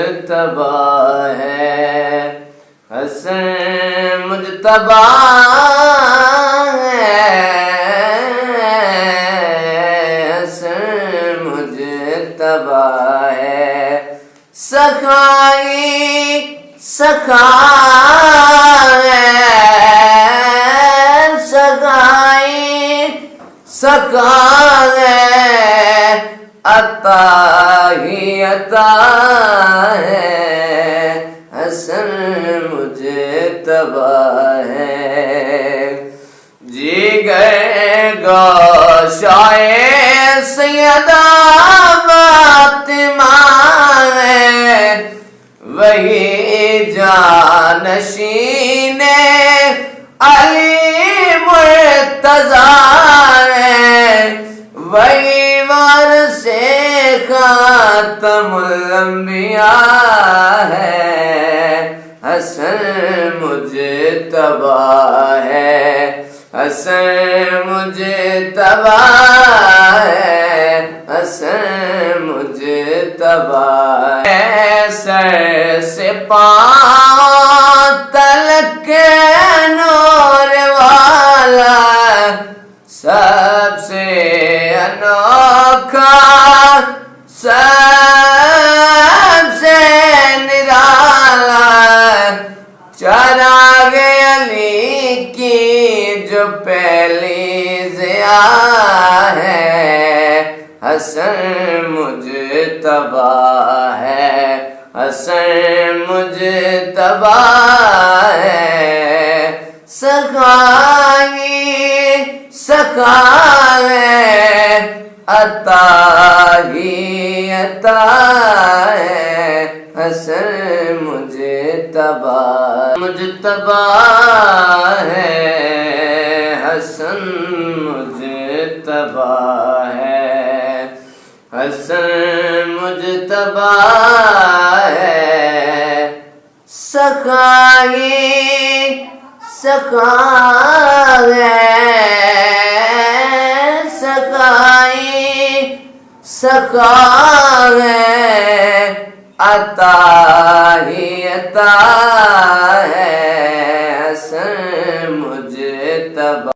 مجتبی ہے، حسن مجتبی ہے، حسن مجتبی ہے، سخائی سخا ہے، سخائی سخا ہے، عطا ہی عطا ہے، حسن مجتبی ہے، جگر گوشائے سیدہ فاطمہ ہے، وہی جانشین علی مرتضیٰ ہے، وہی وارث خاتم الانبیاء ہے، حسن مجتبی ہے، حسن مجتبی ہے، حسن مجتبی ہے، سر سے پاؤں تلک نور والا، سب سے انوکھا، سب سے نرالا، چراغ علی کی جو پہلی ضیاء ہے، حسن مجتبی ہے، حسن مجتبی ہے، سخائی سخا ہے، عطا ہی عطا ہے، حسن مجتبی مجتبی ہے، حسن مجتبی ہے، حسن مجتبی ہے، سخائی سخا ہے، سخائی سخا ہے، عطا ہی عطا ہے، حسن مجتبی